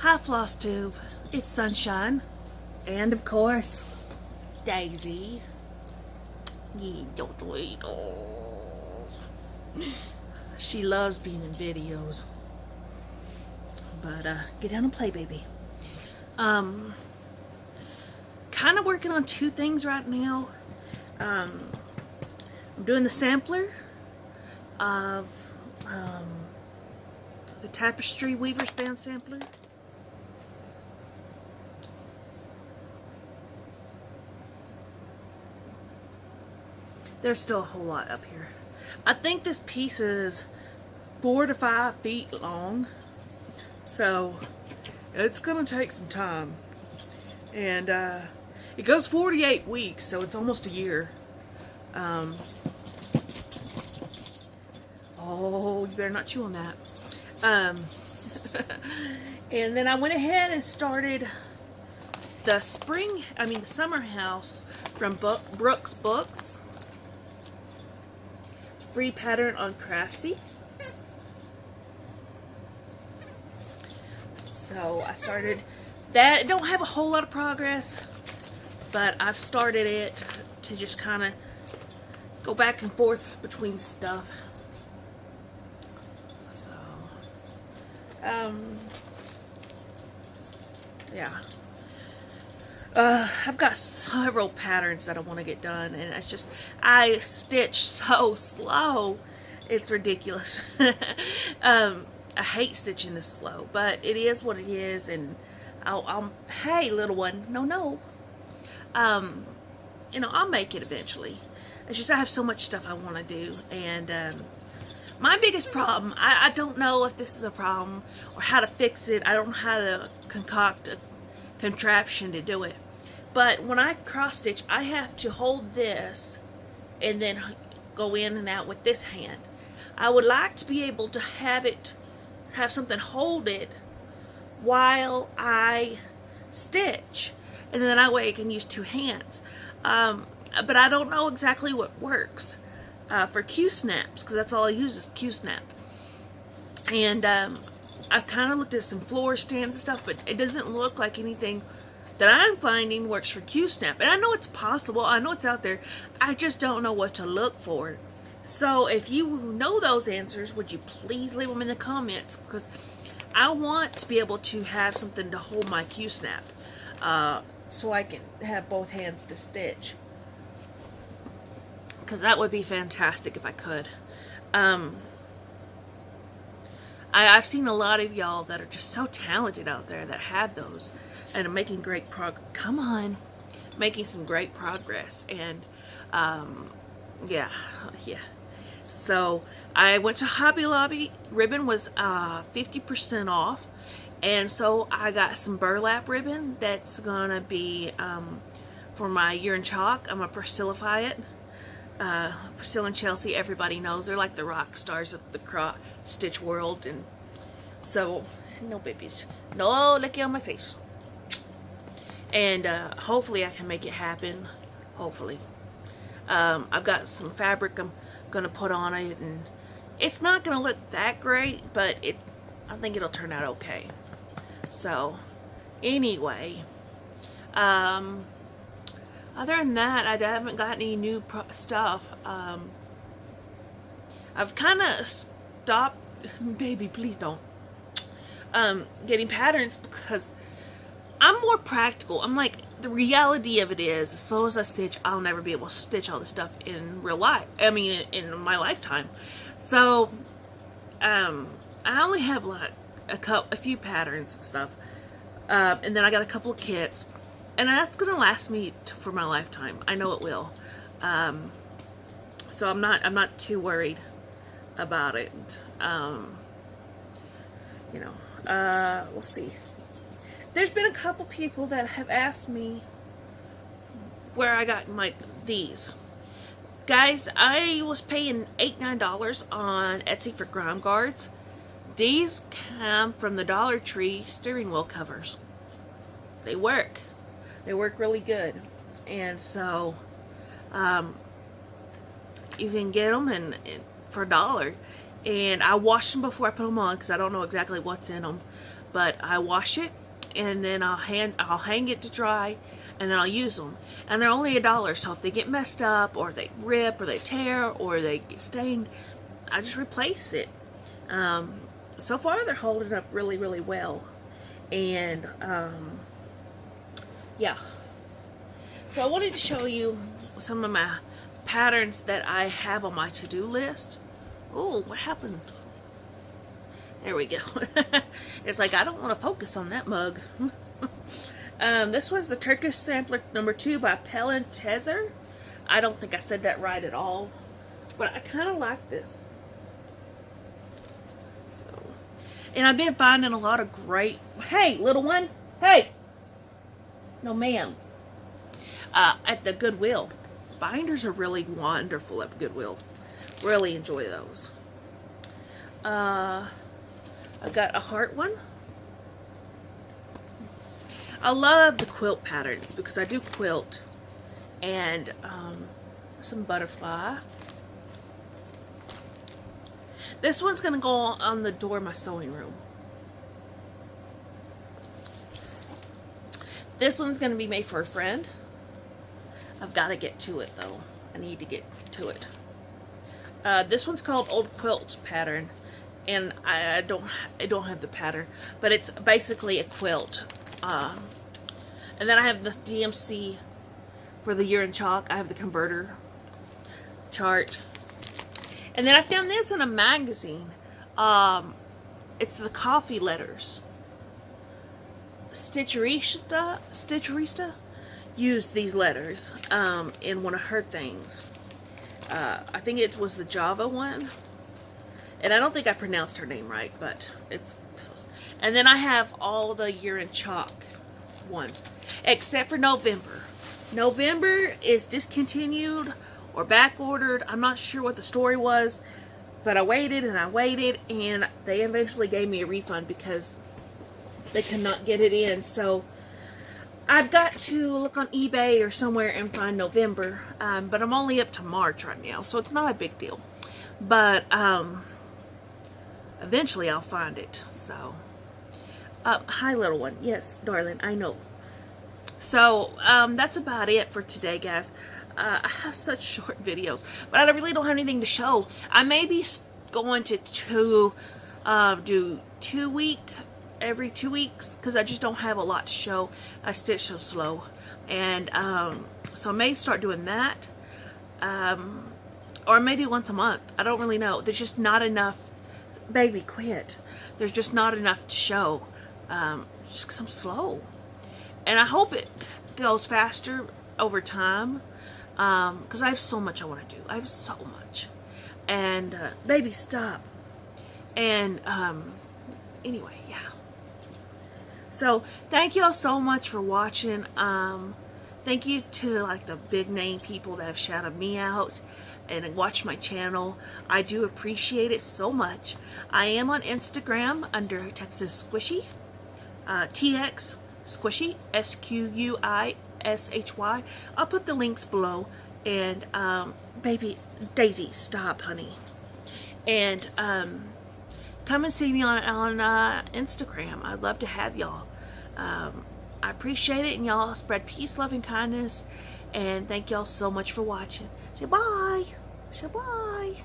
Hi, Flosstube. It's Sunshine. And of course, Daisy. Yeah, don't wait. Oh. She loves being in videos. But get down and play, baby. Kind of working on two things right now. I'm doing the sampler of the Tapestry Weavers Band sampler. There's still a whole lot up here. I think this piece is 4 to 5 feet long, so it's gonna take some time. And it goes 48 weeks, so it's almost a year. Oh, you better not chew on that. And then I went ahead and started the summer house from Brooks Books. Free pattern on Craftsy. So I started that. I don't have a whole lot of progress, but I've started it to just kind of go back and forth between stuff. So, yeah. I've got several patterns that I want to get done, and it's just, I stitch so slow. It's ridiculous. I hate stitching this slow, but it is what it is, and hey, little one, no. You know, I'll make it eventually. It's just I have so much stuff I want to do, and my biggest problem, I don't know if this is a problem or how to fix it. I don't know how to concoct a contraption to do it. But when I cross stitch, I have to hold this and then go in and out with this hand. I would like to be able to have something hold it while I stitch, and then that way I can use two hands. But I don't know exactly what works for Q-snaps, because that's all I use is Q-snap. And I've kind of looked at some floor stands and stuff, but it doesn't look like anything that I'm finding works for Q-snap. And I know it's possible, I know it's out there, I just don't know what to look for. So if you know those answers, would you please leave them in the comments, because I want to be able to have something to hold my Q-snap, so I can have both hands to stitch, because that would be fantastic if I could. I've seen a lot of y'all that are just so talented out there that have those and are making great making some great progress. And yeah. So I went to Hobby Lobby. Ribbon was 50% off, and so I got some burlap ribbon that's gonna be for my year in chalk. I'm gonna Priscillify it. Priscilla and Chelsea, everybody knows, they're like the rock stars of the cross stitch world. And so, no babies, no licking on my face. And hopefully I can make it happen. Hopefully. I've got some fabric I'm gonna put on it, and it's not gonna look that great, but I think it'll turn out okay. So anyway, other than that, I haven't got any new stuff. I've kind of stopped, baby, please don't, getting patterns, because I'm more practical. I'm like, the reality of it is, as slow as I stitch, I'll never be able to stitch all this stuff in real life. I mean, in my lifetime. So, I only have like a few patterns and stuff, and then I got a couple of kits. And that's gonna last me for my lifetime. I know it will. So I'm not too worried about it. You know, let's see. There's been a couple people that have asked me where I got these. Guys, I was paying $8-9 on Etsy for ground guards. These come from the Dollar Tree steering wheel covers. They work. They work really good. And so you can get them for $1. And I washed them before I put them on, because I don't know exactly what's in them. but I wash it and then I'll hang it to dry, and then I'll use them. And they're only $1, so if they get messed up or they rip or they tear or they get stained, I just replace it. So far they're holding up really, really well. And yeah, so I wanted to show you some of my patterns that I have on my to-do list. Oh, what happened? There we go. It's like I don't want to focus on that mug. This was the Turkish Sampler #2 by Pelin Tezer. I don't think I said that right at all, but I kind of like this. So, and I've been finding a lot of great, hey, little one, hey, no ma'am, at the Goodwill. Binders are really wonderful at Goodwill. Really enjoy those. I got a heart one. I love the quilt patterns because I do quilt. And some butterfly. This one's going to go on the door of my sewing room. This one's going to be made for a friend. I've got to get to it though. I need to get to it. This one's called Old Quilt Pattern, and I don't have the pattern, but it's basically a quilt. And then I have the DMC for the year in chalk. I have the converter chart, and then I found this in a magazine. It's the coffee letters. Stitcherista used these letters in one of her things. I think it was the Java one. And I don't think I pronounced her name right, but it's close. And then I have all the year in chalk ones, except for November. November is discontinued or back ordered. I'm not sure what the story was, but I waited and I waited, and they eventually gave me a refund because they could not get it in. So I've got to look on eBay or somewhere and find November, but I'm only up to March right now, so it's not a big deal. But eventually I'll find it. So hi little one. Yes, darling, I know. So that's about it for today, guys. I have such short videos, but I really don't have anything to show. I may be going to do every 2 weeks, because I just don't have a lot to show. I stitch so slow, and so I may start doing that, or maybe once a month. I don't really know. There's just not enough. Baby, quit. There's just not enough to show, just 'cause I'm slow, and I hope it goes faster over time, because I have so much I want to do. I have so much, and baby, stop. And anyway, yeah. So thank y'all so much for watching. Thank you to like the big name people that have shouted me out and watched my channel. I do appreciate it so much. I am on Instagram under Texas Squishy, TX Squishy, SQUISHY. I'll put the links below. And baby Daisy, stop, honey. And come and see me on Instagram. I'd love to have y'all. I appreciate it, and y'all spread peace, love, and kindness. And thank y'all so much for watching. Say bye. Say bye.